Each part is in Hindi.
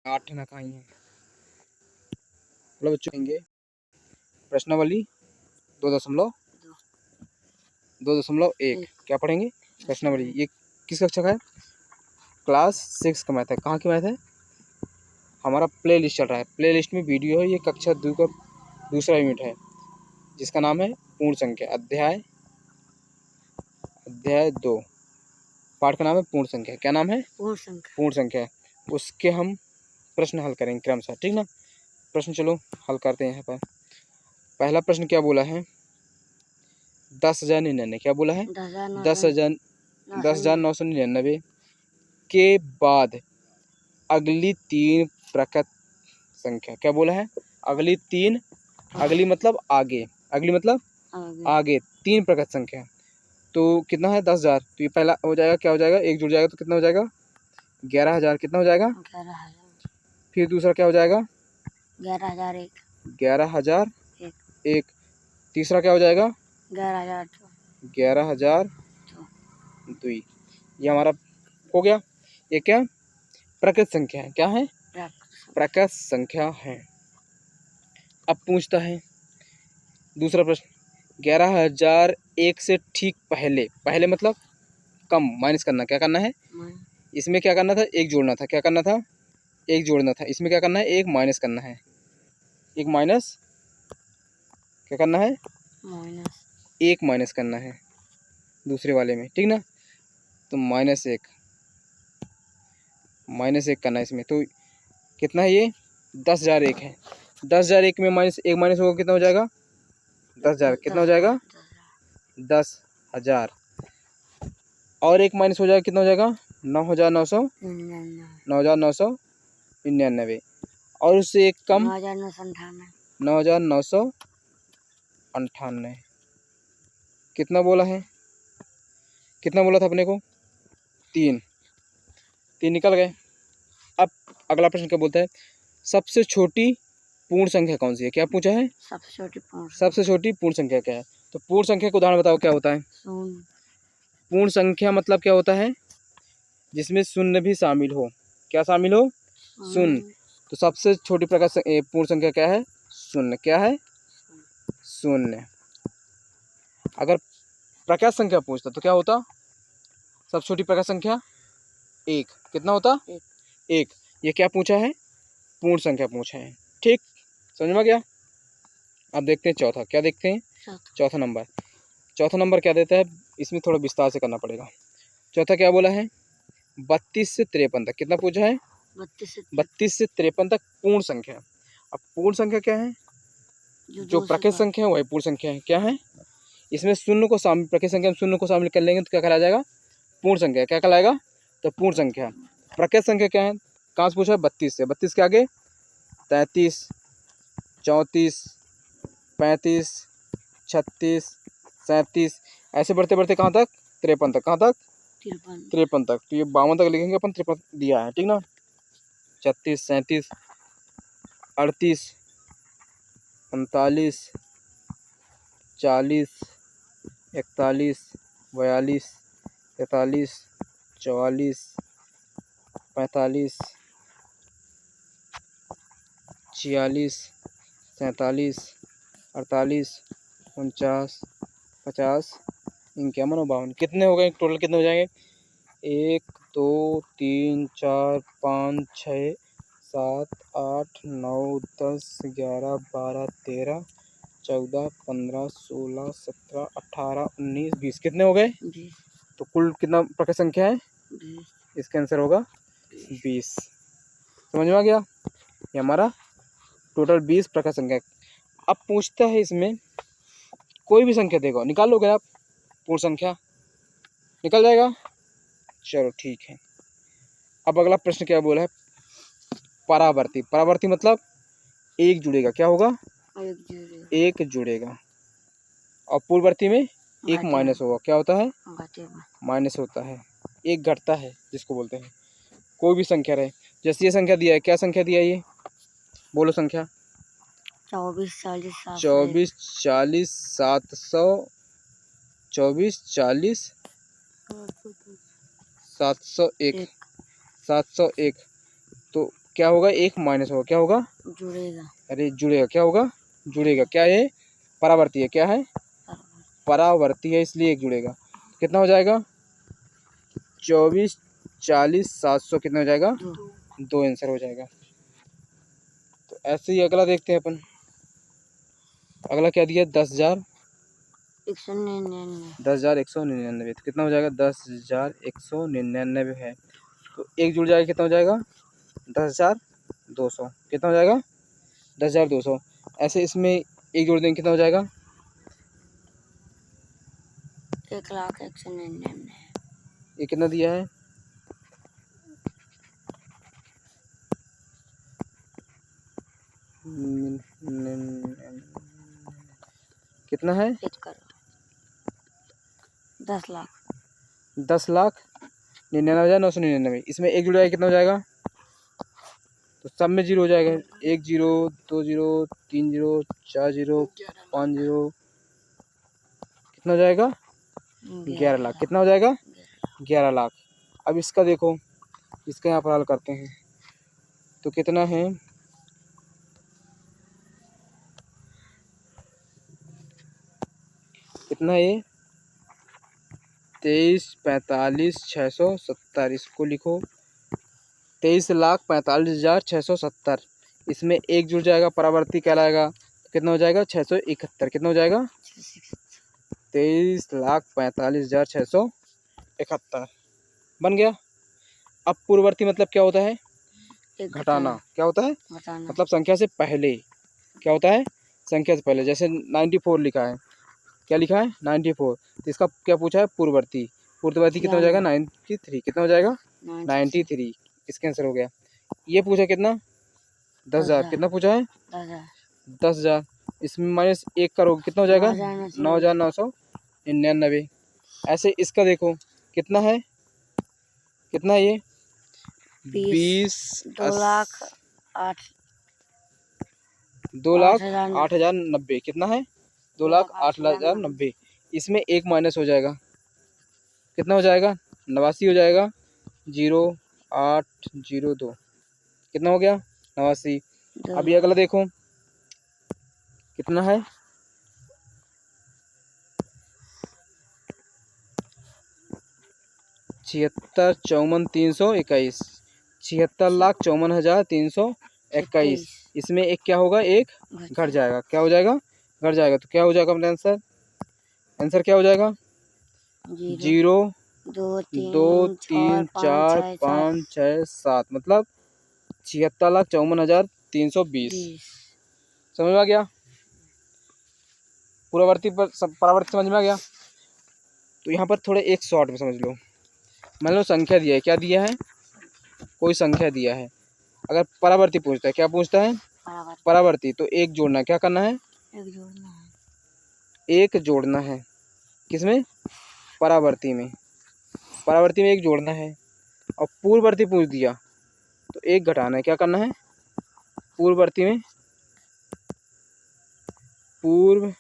8 ना कहीं है। मतलब बच्चों कहेंगे प्रश्नावली 2.1 क्या पढ़ेंगे प्रश्नावली। ये किस कक्षा का है? क्लास 6 का मैथ है। कहाँ की मैथ है? हमारा प्ले लिस्ट चल रहा है, प्ले लिस्ट में वीडियो है। ये कक्षा 2 का दूसरा यूनिट है जिसका नाम है पूर्ण संख्या। अध्याय 2 पाठ का नाम है पूर्ण संख्या। क्या नाम है? पूर्ण संख्या। उसके हम प्रश्न हल करेंगे क्रमशः, ठीक ना। प्रश्न चलो हल करते हैं यहाँ पर। पहला प्रश्न क्या बोला है? 10,099 क्या बोला है? 10,999 के बाद अगली 3 प्रकृत संख्या। क्या बोला है? अगली मतलब आगे, अगली मतलब आगे 3 प्रकृत संख्या। तो कितना है? 10,000। तो ये पहला हो जाएगा, क्या हो जाएगा? एक जुड़ जाएगा तो कितना हो जाएगा? 11,000। कितना हो जाएगा? 11,000। फिर दूसरा क्या हो जाएगा? 11,001। 11,001। तीसरा क्या हो जाएगा? 11,002। ये हमारा हो गया। ये क्या? प्रकृत संख्या है। क्या है? प्रकृत संख्या है। अब पूछता है दूसरा प्रश्न, 11,001 से ठीक पहले मतलब कम माइनस करना। क्या करना है? इसमें क्या करना था? एक जोड़ना था। क्या करना था? एक जोड़ना था। इसमें क्या करना है? एक माइनस करना है। एक माइनस क्या करना है? एक माइनस करना है दूसरे वाले में, ठीक ना। तो -1 करना है इसमें। तो कितना है ये? 10,001 है। 10,001 में माइनस होगा, कितना हो जाएगा? 10,000। कितना हो जाएगा? 10,000। और एक माइनस हो जाएगा, कितना हो जाएगा? 9,999। और उससे एक कम 9,998। कितना बोला है? कितना बोला था अपने को? 3 निकल गए। अब अगला प्रश्न क्या बोलता है? सबसे छोटी पूर्ण संख्या कौन सी है? क्या पूछा है? सबसे छोटी पूर्ण संख्या क्या है? तो पूर्ण संख्या का उदाहरण बताओ, क्या होता है? पूर्ण संख्या मतलब क्या होता है? जिसमें शून्य भी शामिल हो। क्या शामिल हो? शून्य। तो सबसे छोटी पूर्ण संख्या क्या है? शून्य। क्या है? शून्य। अगर प्रकाश संख्या पूछता तो क्या होता? सबसे छोटी प्रकाश संख्या 1। कितना होता? 1। ये क्या पूछा है? पूर्ण संख्या पूछा है। ठीक, समझ में गया। अब देखते हैं चौथा। क्या देखते हैं? चौथा नंबर क्या देता है? इसमें थोड़ा विस्तार से करना पड़ेगा। चौथा क्या बोला है? 32 से 53 तक। कितना पूछा है? 32 से 53 तक पूर्ण संख्या। अब पूर्ण संख्या क्या है? जो प्रकृत संख्या है वही पूर्ण संख्या है। क्या है? इसमें शून्य को शामिल, प्रकृत संख्या में शून्य को शामिल कर लेंगे तो क्या कहलाया जाएगा? पूर्ण संख्या। क्या कहलाएगा? तो पूर्ण संख्या। प्रकृत संख्या क्या है? कहाँ से पूछा है? 32 से। 32 के आगे 33, 34, 35, 36, 37, ऐसे बढ़ते बढ़ते कहाँ तक? 53 तक। कहाँ तक? 53 तक। तो ये 52 तक लिखेंगे अपन, 53 दिया है, ठीक ना। 36, 37, 38, 39, 40, 41, 42, 43, 44, 45, 46, 47, 48, 49, 50, 51, 52। कितने हो गए टोटल? कितने हो जाएंगे? 1, 2, 3, 4, 5, 6, 7, 8, 9, 10, 11, 12, 13, 14, 15, 16, 17, 18, 19, 20। कितने हो गए? तो कुल कितना प्रकार संख्या है? इसका आंसर होगा 20। समझ में आ गया? ये हमारा टोटल 20 प्रकार संख्या। अब पूछता है इसमें कोई भी संख्या देगा, निकाल लोगे आप? पूर्ण संख्या निकल जाएगा। चलो ठीक है। अब अगला प्रश्न क्या बोला है? परावर्ती। परावर्ती मतलब एक जुड़ेगा। क्या होगा? एक जुड़ेगा। और पूर्ववर्ती में एक माइनस होगा। क्या होता है? माइनस होता है। एक घटता है जिसको बोलते हैं। कोई भी संख्या रहे, जैसे ये संख्या दिया है। क्या संख्या दिया है ये? बोलो संख्या। 24, 40, 24, 40, 700, 24, 40, 701, 701। तो क्या होगा, एक माइनस होगा, क्या होगा, जुड़ेगा। अरे जुड़ेगा, क्या होगा, जुड़ेगा, क्या है, परावर्ती है, क्या है, परावर्ती है, इसलिए एक जुड़ेगा। कितना हो जाएगा, 24, 40, 700 कितना हो जाएगा, 2 आंसर हो जाएगा। तो ऐसे ही अगला देखते हैं अपन। अगला क्या दिया, 10,000, 199। 10,199, तो कितना हो जाएगा, 10,199 है। तो एक जुड़ जाएगा, कितना हो जाएगा, 10,200, कितना हो जाएगा, 10,200। ऐसे इसमें एक जोड़ देंगे, कितना हो जाएगा, 1,01,99। ये कितना दिया है, कितना है, 10 लाख। 10,99,999। इसमें एक जुड़ जाएगा, कितना हो जाएगा, तो सब में जीरो हो जाएगा, 1 0, 2 0, 3 0, 4 0, 5 0, कितना हो जाएगा, 11 लाख, कितना हो जाएगा, 11 लाख। अब इसका देखो, इसका यहाँ पर हल करते हैं, तो कितना है, कितना है ये, 23,45,670, इसको लिखो, 23,45,670। इसमें एक जुड़ जाएगा, परावर्ती कहलाएगा, तो कितना हो जाएगा, 671, कितना हो जाएगा, 23,45,671 बन गया। अब पूर्ववर्ती मतलब क्या होता है, घटाना, क्या होता है, घटाना। मतलब संख्या से पहले, क्या होता है, संख्या से पहले, जैसे 94 लिखा है, क्या लिखा है, 94, तो इसका क्या पूछा है, पूर्ववर्ती, पूर्ववर्ती कितना हो जाएगा, 93, कितना हो जाएगा, 93, इसका आंसर हो गया। ये पूछा कितना, 10,000, कितना पूछा है, 10,000, इसमें माइनस एक करोगे, कितना हो जाएगा, 9,999। ऐसे इसका देखो, कितना है, कितना है ये, 2,08,090, कितना है, 2,08,090। इसमें एक माइनस हो जाएगा, कितना हो जाएगा, 89 हो जाएगा, 0,802, कितना हो गया, 89। अभी अगला देखो, कितना है, 76,54,321, 76,54,321। इसमें एक क्या होगा, एक घट जाएगा, क्या हो जाएगा, घट जाएगा, तो क्या हो जाएगा अपना आंसर, आंसर क्या हो जाएगा, 0 2 3 4 5 6 7, मतलब 76,54,320। समझ में आ गया, पूर्ववर्ती पर परावर्ती समझ में आ गया। तो यहाँ पर थोड़े एक शॉर्ट में समझ लो, मान लो संख्या दिया है, क्या दिया है, कोई संख्या दिया है, अगर परावर्ती पूछता है, क्या पूछता है, परावर्ती, तो एक जोड़ना, क्या करना है, एक जोड़ना है, किसमें, परावर्ती में, परावर्ती में एक जोड़ना है। और पूर्ववर्ती पूछ दिया तो एक घटाना है, क्या करना है, पूर्ववर्ती में, पूर्ववर्ती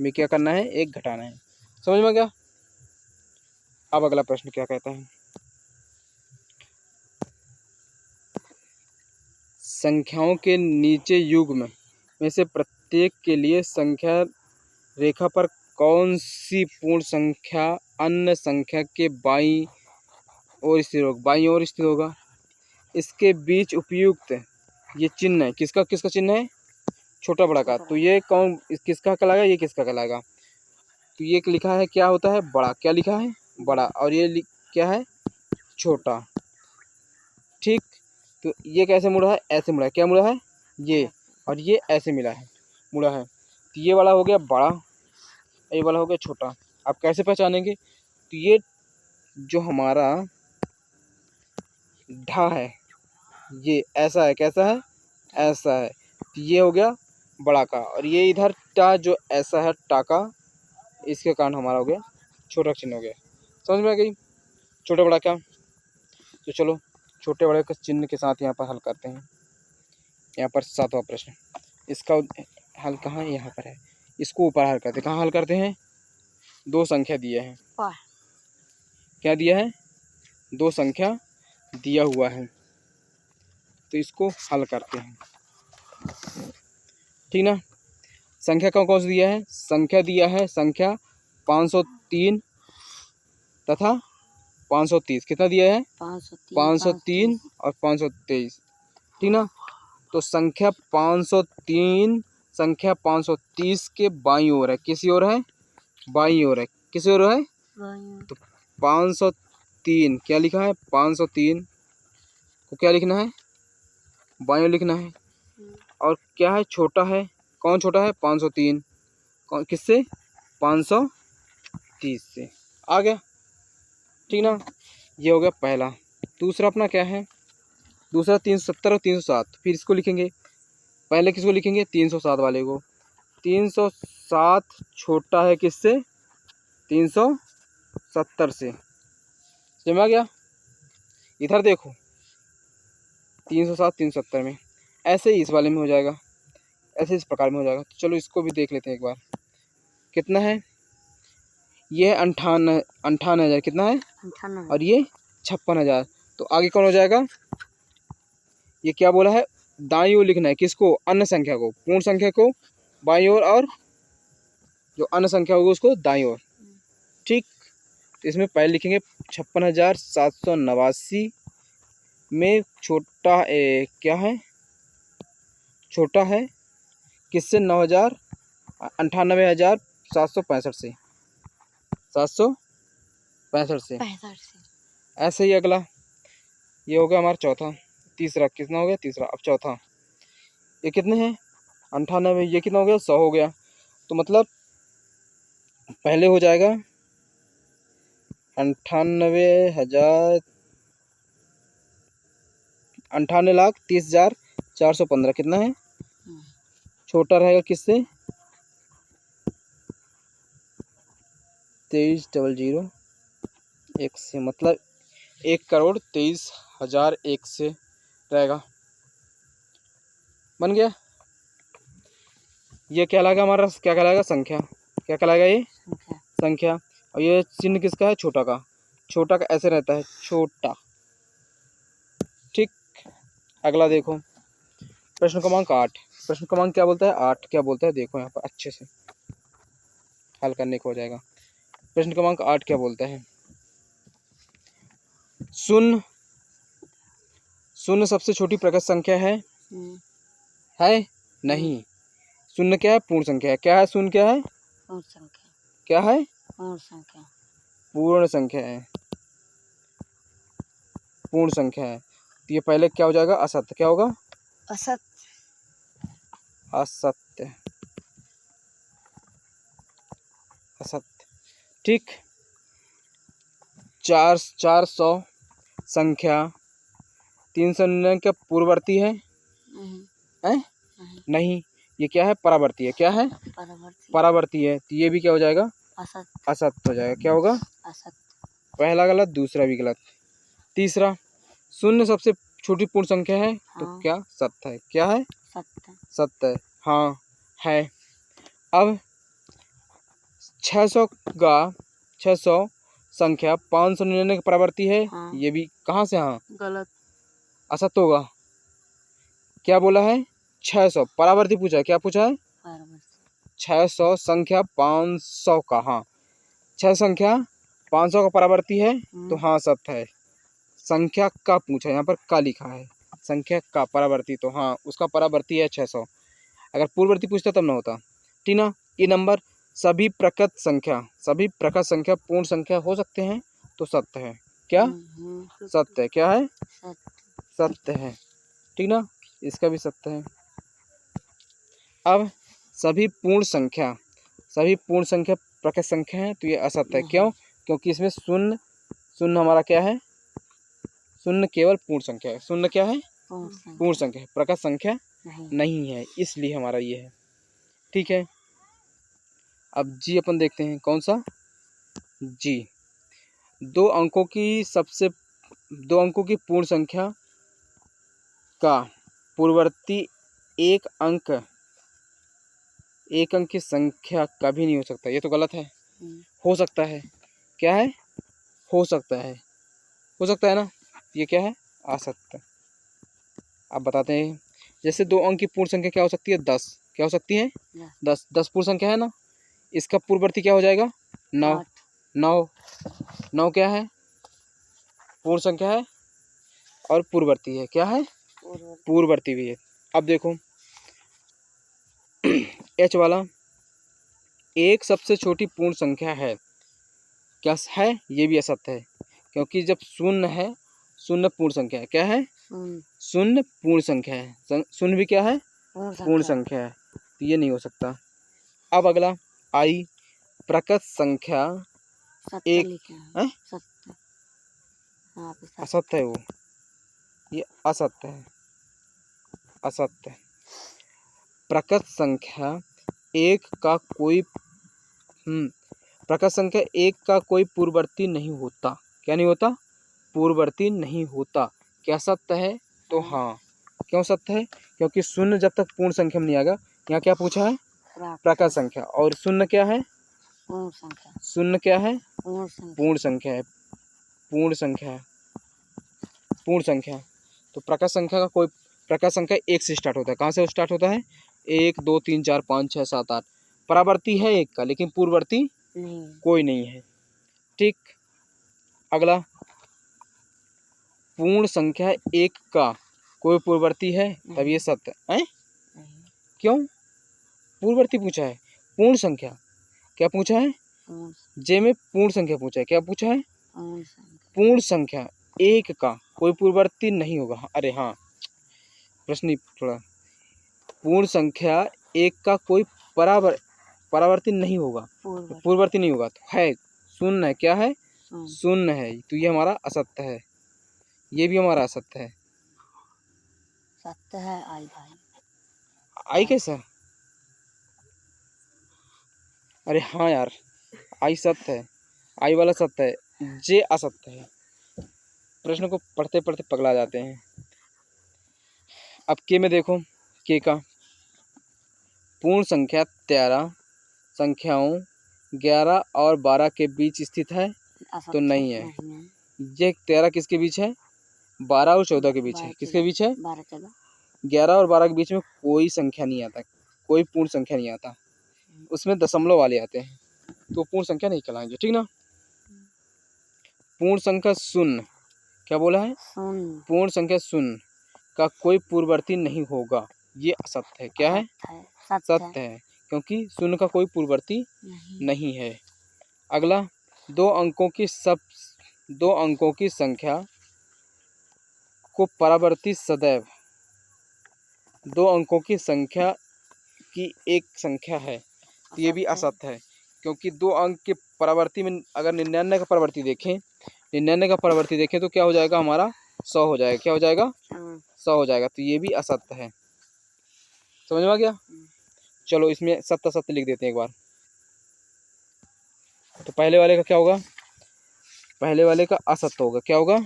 में क्या करना है, एक घटाना है। समझ में गया। अब अगला प्रश्न क्या कहता है, संख्याओं के नीचे युग्म में से प्रत्येक के लिए संख्या रेखा पर कौन सी पूर्ण संख्या अन्य संख्या के बाईं ओर स्थित होगा, बाईं ओर स्थित होगा। इसके बीच उपयुक्त ये चिन्ह है, किसका किसका चिन्ह है, छोटा बड़ा का, तो ये कौन किसका कहलाएगा, ये किसका कहलाएगा, तो ये लिखा है, क्या होता है, बड़ा, क्या लिखा है, बड़ा, और ये क्या है, छोटा, ठीक। तो ये कैसे मुड़ा है, ऐसे मुड़ा है, क्या मुड़ा है, ये, और ये ऐसे मिला है, मुड़ा है, तो ये वाला हो गया बड़ा, ये वाला हो गया छोटा। आप कैसे पहचानेंगे, तो ये जो हमारा ढा है, ये ऐसा है, कैसा है, ऐसा है, तो ये हो गया बड़ा का, और ये इधर टा जो ऐसा है टाका, इसके कारण हमारा हो गया छोटा चिन्ह हो गया। समझ में आ गई, छोटा बड़ा क्या। तो चलो छोटे बड़े के चिन्ह के साथ यहाँ पर हल करते हैं। यहाँ पर 7वां प्रश्न, इसका हल कहाँ, यहाँ पर है, इसको ऊपर हल करते हैं। कहाँ हल करते हैं, दो संख्या दिए हैं, क्या दिया है, दो संख्या दिया हुआ है, तो इसको हल करते हैं, ठीक ना। संख्या कौन कौन सी दिया है? संख्या दिया है संख्या 503 तथा 530। कितना दिया है? 503 503 और 523, ठीक ना। तो संख्या 530 के बाईं ओर है। किसी ओर है? बाईं ओर है। किसी ओर है? तो 503 क्या लिखा है? 503 को क्या लिखना है? बाईं ओर लिखना है। और क्या है? छोटा है। कौन छोटा है? 503। कौन किससे? 530 से। आ गया, ठीक ना। ये हो गया पहला। दूसरा अपना क्या है? दूसरा 370 और 307। फिर इसको लिखेंगे। पहले किसको लिखेंगे? 307 वाले को। 307 छोटा है किससे? 370 से। समझ में आ गया? इधर देखो, 307 370 में, ऐसे ही इस वाले में हो जाएगा, ऐसे इस प्रकार में हो जाएगा। तो चलो इसको भी देख लेते हैं एक बार। कितना है? ये है 58,000। कितना है? 98। और ये 56,000। तो आगे कौन हो जाएगा? ये क्या बोला है? दाईं ओर लिखना है। किसको? अन्य संख्या को। पूर्ण संख्या को बाईं ओर और जो अन्य संख्या होगी उसको दाईं ओर, ठीक। तो इसमें पहले लिखेंगे 56,789 में छोटा क्या है? छोटा है किससे? 98,765 से। 765 से। 65 से। ऐसे ही अगला, ये हो गया हमारा चौथा। तीसरा कितना हो गया? तीसरा। अब चौथा, ये कितने हैं? 98। ये कितना हो गया? 100 हो गया। तो मतलब पहले हो जाएगा 98,000, 98,30,415। कितना है? छोटा रहेगा किससे? 23,001 से। मतलब 1,23,001 से रहेगा। बन गया। ये क्या कहलाएगा? हमारा क्या कहलाएगा? संख्या। क्या कहलाएगा? ये संख्या। संख्या। और ये चिन्ह किसका है? छोटा का। छोटा का ऐसे रहता है, छोटा, ठीक। अगला देखो, प्रश्न क्रमांक 8। प्रश्न क्रमांक क्या बोलता है? 8 क्या बोलता है? देखो यहाँ पर अच्छे से हल करने को हो जाएगा। प्रश्न क्रमांक 8 क्या बोलता है? शून्य। शून्य सबसे छोटी प्रकट संख्या है? है? नहीं। शून्य क्या है? पूर्ण संख्या है। क्या है? शून्य क्या है? पूर्ण संख्या। क्या है? पूर्ण संख्या। पूर्ण संख्या है। पूर्ण संख्या है। तो ये पहले क्या हो जाएगा? असत्य। क्या होगा? असत्य। असत्य। असत्य, ठीक। 400 संख्या 399 क्या पूर्ववर्ती है? नहीं। नहीं। ये क्या है? परावर्ती है। क्या है? परावर्ती। परावर्ती है। तो ये भी क्या हो जाएगा? असत्य। असत्य हो जाएगा। क्या होगा? असत्य। पहला गलत, दूसरा भी गलत। तीसरा, शून्य सबसे छोटी पूर्ण संख्या है। तो हाँ। क्या? सत्य है। क्या है? सत्य। सत्य है। हाँ है। अब 600 का 600 संख्या 599 की परावर्ती है। हाँ। ये भी कहाँ से? हाँ, गलत। असत्य होगा। क्या बोला है? 600 परावर्ती पूछा है। क्या पूछा है? परावर्ती। 600 संख्या 500 का। हाँ, 6 संख्या 500 का परावर्ती है। तो हाँ सत्य है। संख्या का पूछा, यहाँ पर का लिखा है। संख्या का परावर्ती, तो हाँ उसका परावर्ती है 600। अगर पूर्ववर्ती पूछता तब ना होता, ठीक ना। ये नंबर सभी प्रकृत संख्या पूर्ण संख्या हो सकते हैं, तो सत्य है। क्या? सत्य है। क्या है? सत्य है, ठीक ना। इसका भी सत्य है। अब सभी पूर्ण संख्या प्रकृत संख्या है, तो ये असत्य है। क्यों? क्योंकि इसमें शून्य हमारा क्या है? शून्य केवल पूर्ण संख्या है। शून्य क्या है? पूर्ण संख्या है, प्रकृत संख्या नहीं है, इसलिए हमारा ये है, ठीक है। अब जी अपन देखते हैं। कौन सा? जी। 2 अंकों की पूर्ण संख्या का पूर्ववर्ती एक अंक की संख्या कभी नहीं हो सकता। ये तो गलत है। हो सकता है। क्या है? हो सकता है। हो सकता है ना। ये क्या है? असत्य। आप बताते हैं। जैसे 2 अंक की पूर्ण संख्या क्या हो सकती है? 10। क्या हो सकती है? दस, 10। 10 पूर्ण संख्या है ना। इसका पूर्ववर्ती क्या हो जाएगा? 9। आठ, 9। 9 क्या है? पूर्ण संख्या है और पूर्ववर्ती है। क्या है? पूर्व, पूर्ववर्ती भी है। अब देखो एच वाला एक सबसे छोटी पूर्ण संख्या है। क्या है? ये भी असत्य है, क्योंकि जब शून्य है, शून्य पूर्ण संख्या है। क्या है? शून्य, शून्य पूर्ण संख्या है। शून्य भी क्या है? पूर्ण पूर्ण संख्या, संख्या है, तो ये नहीं हो सकता। अब अगला आई प्रकृत संख्या सत्य एक लिखे हैं, है? सत्य, हाँ पे सत्य, असत्य है वो, ये असत्य है, असत्य है। प्रकृत संख्या एक का कोई प्रकृत संख्या एक का कोई पूर्ववर्ती नहीं होता। क्या नहीं होता? पूर्ववर्ती नहीं होता। क्या सत्य है? तो हाँ। क्यों सत्य है? क्योंकि शून्य जब तक पूर्ण संख्या में नहीं आएगा। यहाँ क्या पूछा है? प्रकृत संख्या। और शून्य क्या है? पूर्ण संख्या, शून्य क्या है? पूर्ण संख्या, पूर्ण संख्या है, पूर्ण संख्या है, पूर्ण संख्या। तो प्रकृत संख्या का कोई प्रकृत संख्या एक से स्टार्ट होता है। कहाँ से स्टार्ट होता है? 1 2 3 4 5 6 7 8। परावर्ती है एक का, लेकिन पूर्ववर्ती नहीं, कोई नहीं है। ठीक। अगला पूर्ण संख्या एक का कोई पूर्ववर्ती है, तब ये सत्य है। नहीं, क्यों? पूर्ववर्ती पूछा है, पूर्ण संख्या। क्या पूछा है? पूर्ण, जे में पूर्ण संख्या पूछा है। क्या पूछा है? पूर्ण संख्या, पूर्ण संख्या एक का कोई पूर्ववर्ती नहीं होगा। अरे हाँ, प्रश्न ही थोड़ा। पूर्ण संख्या एक का कोई परावर्ती नहीं होगा, तो पूर्ववर्ती नहीं होगा, तो है शून्य है। क्या है? शून्य है, तो ये हमारा असत्य है। ये भी हमारा असत्य है। सत्य है आई भाई, आई कैसा? अरे हाँ यार, आई सत्य है, आई वाला सत्य है, जे असत्य है। प्रश्न को पढ़ते पढ़ते पगला जाते हैं। अब के में देखो, के का पूर्ण संख्या 13 संख्याओं 11 और 12 के बीच स्थित है, तो नहीं है। ये 13 किसके बीच है? 12 और 14 के बीच है। किसके बीच है? 12 14, 11 और 12 के बीच में कोई संख्या नहीं आता, कोई पूर्ण संख्या नहीं आता, उसमें दशमलव वाले आते हैं, तो पूर्ण संख्या नहीं कहलाएंगे। ठीक ना। पूर्ण संख्या शून्य, क्या बोला है? पूर्ण संख्या शून्य का कोई पूर्ववर्ती नहीं होगा, ये असत्य है। क्या है? सत्य है, क्योंकि शून्य का कोई पूर्ववर्ती नहीं है। अगला दो अंकों की संख्या को परावर्ती सदैव, 2 अंकों की संख्या की एक संख्या है, तो ये भी असत्य है, क्योंकि 2 अंक के परावर्ती में अगर 99 का परावर्ती देखें, 99 का परावर्ती देखें तो क्या हो जाएगा हमारा? 100 हो जाएगा। क्या हो जाएगा? 100 हो जाएगा, तो ये भी असत्य है। समझ में आ गया? चलो इसमें सत्य सत्य लिख देते हैं एक बार। तो पहले वाले का क्या होगा? पहले वाले का असत्य होगा। क्या होगा?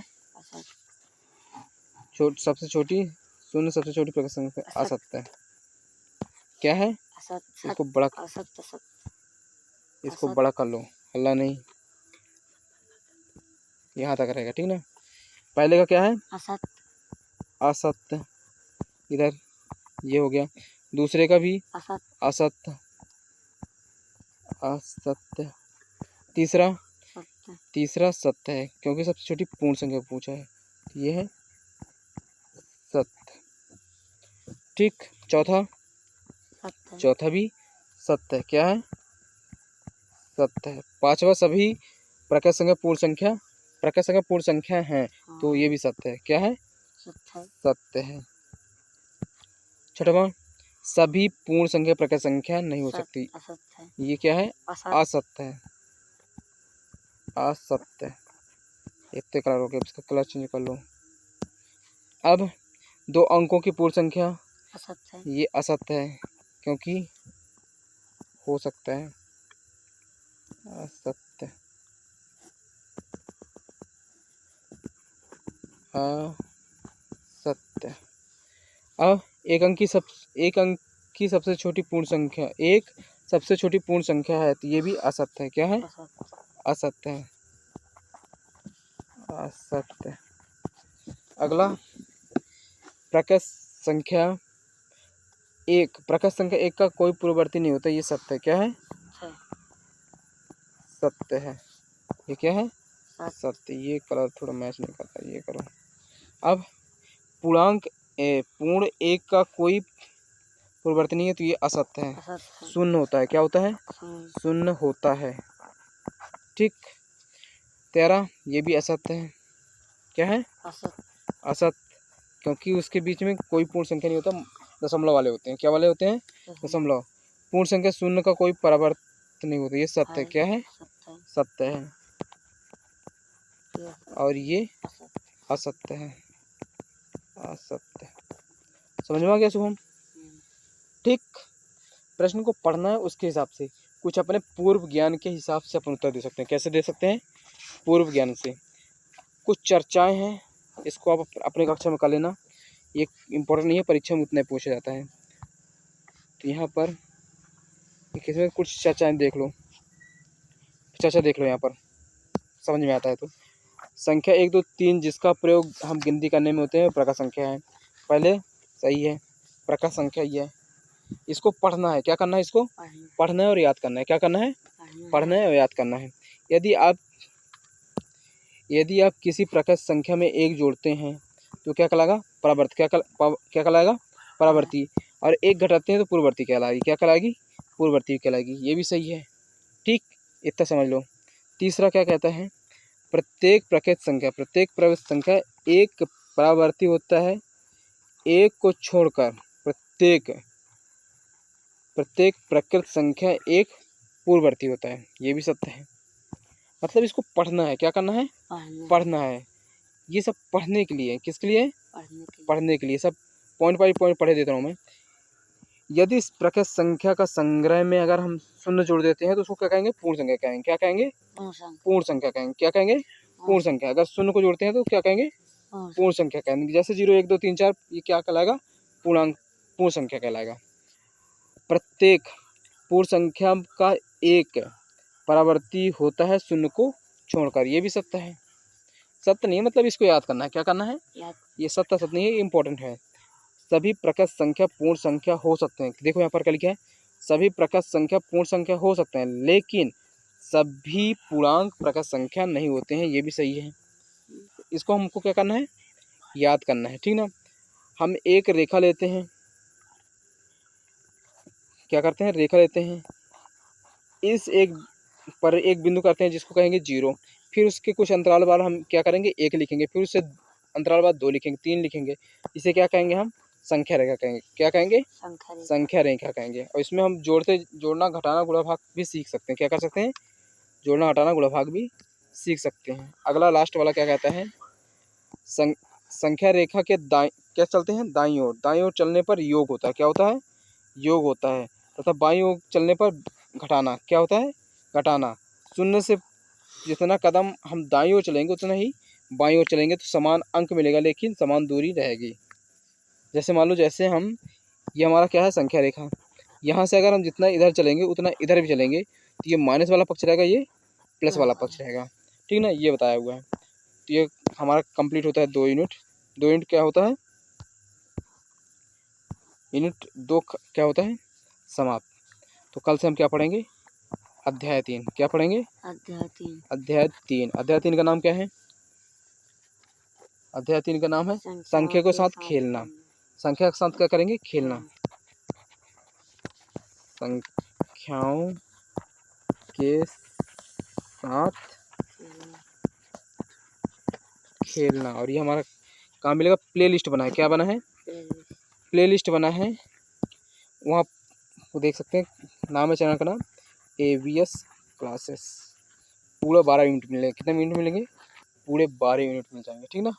सबसे छोटी शून्य सबसे छोटी प्रकृत संख्या असत्य है। क्या है? इसको बड़ा, इसको बड़ा कर लो, हल्ला नहीं, यहाँ तक रहेगा। ठीक ना। पहले का क्या है? असत्य। इधर ये हो गया। दूसरे का भी असत्य, असत्य। तीसरा सत्य है, क्योंकि सबसे छोटी पूर्ण संख्या पूछा है, ये है सत्य। ठीक। चौथा भी सत्य है। क्या है? सत्य है। पांचवा सभी प्रकृत संख्या पूर्ण संख्या है, तो ये भी सत्य है। क्या है? सत्य है। छठवां सभी पूर्ण संख्या प्रकृत संख्या नहीं हो सकती, ये क्या है? असत्य है, असत्य। इतने कलर हो गए, इसका कलर चेंज कर लो। अब 2 अंकों की पूर्ण संख्या, ये असत्य है, क्योंकि हो सकता है, असत्य, असत्य। अब एक अंक की सबसे छोटी पूर्ण संख्या, एक सबसे छोटी पूर्ण संख्या है, तो ये भी असत्य है। क्या है? असत्य है, असत्य। अगला प्रकृत संख्या एक का कोई पूर्ववर्ती नहीं होता, ये सत्य है। क्या है? है सत्य है। ये क्या है? सत्य। सत्य। ये कलर थोड़ा मैच नहीं करता, ये करो। अब पूर्ण एक का कोई पूर्ववर्ती नहीं है, तो ये असत्य है। असत्य है। शून्य होता है। क्या होता है? शून्य। शून्य होता है। ठीक। 13 ये भी असत्य है। क्या है? असत्य। असत्य, क्योंकि उसके बीच में कोई पूर्ण संख्या नहीं होता, दशमलव वाले होते हैं। क्या वाले होते हैं? दशमलव। पूर्ण संख्या शून्य का कोई परावर्त नहीं होता, ये सत्य है। क्या है? सत्य है। सत्य है। ये और ये असत्य। असत्य है। असत्य। समझ में आ गया शुभम? ठीक। प्रश्न को पढ़ना है, उसके हिसाब से कुछ अपने पूर्व ज्ञान के हिसाब से अपन उत्तर दे सकते हैं। कैसे दे सकते हैं? पूर्व ज्ञान से। कुछ चर्चाएं हैं, इसको आप अपने कक्षा में कर लेना। ये इम्पोर्टेंट नहीं है, परीक्षा में उतना ही पूछा जाता है। तो यहाँ पर इसमें कुछ चर्चाएं देख लो, चर्चा देख लो यहाँ पर, समझ में आता है तो। संख्या 1 2 3 जिसका प्रयोग हम गिनती करने में होते हैं, प्रकार संख्या है। पहले सही है, प्रकार संख्या ही है। इसको पढ़ना है। क्या करना है? इसको पढ़ना है और याद करना है। क्या करना है? पढ़ना है और याद करना है। यदि आप किसी प्रकार संख्या में 1 जोड़ते हैं तो क्या कहलाएगा? परावर्ती। क्या कहलाएगा? परावर्ती। और 1 घटाते हैं तो पूर्ववर्ती कहलाएगी। क्या कहलाएगी? पूर्ववर्ती कहलाएगी। ये भी सही है। ठीक, इतना समझ लो। तीसरा क्या कहता है? प्रत्येक प्रकृत संख्या एक परावर्ती होता है, एक को छोड़कर प्रत्येक प्रकृत संख्या एक पूर्ववर्ती होता है। ये भी सत्य है। मतलब इसको पढ़ना है। क्या करना है? पढ़ना है। ये सब पढ़ने के लिए, किसके लिए? पढ़ने के लिए। सब पॉइंट बाई पॉइंट पढ़े देता हूँ मैं। यदि इस प्रकृत संख्या का संग्रह में अगर हम शून्य जोड़ देते हैं तो उसको क्या कहेंगे? पूर्ण संख्या कहेंगे। क्या कहेंगे? पूर्ण संख्या कहेंगे। क्या कहेंगे? पूर्ण संख्या। अगर शून्य को जोड़ते हैं तो क्या कहेंगे? पूर्ण संख्या कहेंगे। जैसे 0 1 2 3 4 ये क्या कहलाएगा? पूर्ण संख्या कहलाएगा। प्रत्येक पूर्ण संख्या का एक परावर्ती होता है शून्य को छोड़कर। ये भी सत्य है। सत्य नहीं है, मतलब इसको याद करना है। क्या करना है? ये सत्य नहीं है, इम्पोर्टेंट है। सभी प्रकृत संख्या पूर्ण संख्या हो सकते हैं। देखो यहाँ पर क्या लिखा है? सभी प्रकृत संख्या पूर्ण संख्या हो सकते हैं, लेकिन सभी पूर्णांक प्रकृत संख्या नहीं होते हैं। ये भी सही है। इसको हमको क्या करना है? याद करना है। ठीक ना? हम एक रेखा लेते हैं। क्या करते हैं? रेखा लेते हैं। इस एक पर एक बिंदु करते हैं जिसको कहेंगे 0। फिर उसके कुछ अंतराल बाद हम क्या करेंगे? 1 लिखेंगे। फिर उससे अंतराल बाद 2 लिखेंगे, 3 लिखेंगे। इसे क्या कहेंगे? हम संख्या रेखा कहेंगे। क्या कहेंगे? संख्या रेखा कहेंगे। और इसमें हम जोड़ना घटाना गुणा भाग भी सीख सकते हैं। क्या कर सकते हैं? जोड़ना घटाना गुणा भाग भी सीख सकते हैं। अगला लास्ट वाला क्या कहता है? संख्या रेखा के क्या चलते हैं? दाईं ओर चलने पर योग होता है। क्या होता है? योग होता है। तथा बाईं ओर चलने पर घटाना। क्या होता है? घटाना। शून्य से जितना कदम हम दाईं ओर चलेंगे उतना ही बाईं ओर चलेंगे तो समान अंक मिलेगा, लेकिन समान दूरी रहेगी। जैसे मान लो, जैसे हम ये हमारा क्या है? संख्या रेखा। यहाँ से अगर हम जितना इधर चलेंगे उतना इधर भी चलेंगे तो ये माइनस वाला पक्ष रहेगा, ये प्लस वाला पक्ष रहेगा। ठीक ना? ये बताया हुआ है। तो ये हमारा कंप्लीट होता है 2 यूनिट। 2 यूनिट क्या होता है? यूनिट 2 क्या होता है? समाप्त। तो कल से हम क्या पढ़ेंगे? अध्याय 3। क्या पढ़ेंगे? अध्याय 3। अध्याय 3 का नाम क्या है? अध्याय 3 का नाम है संख्या के साथ खेलना। संख्या के साथ क्या करेंगे? खेलना। संख्याओं के साथ खेलना। और ये हमारा कहाँ मिलेगा? प्ले लिस्ट बना है। क्या बना है? प्ले लिस्ट बना है। वहाँ वो देख सकते हैं, नाम है चैनल का नाम AVS क्लासेस। पूरा 12 यूनिट मिलेंगे। कितने मिनट मिलेंगे? पूरे 12 यूनिट मिल जाएंगे। ठीक ना?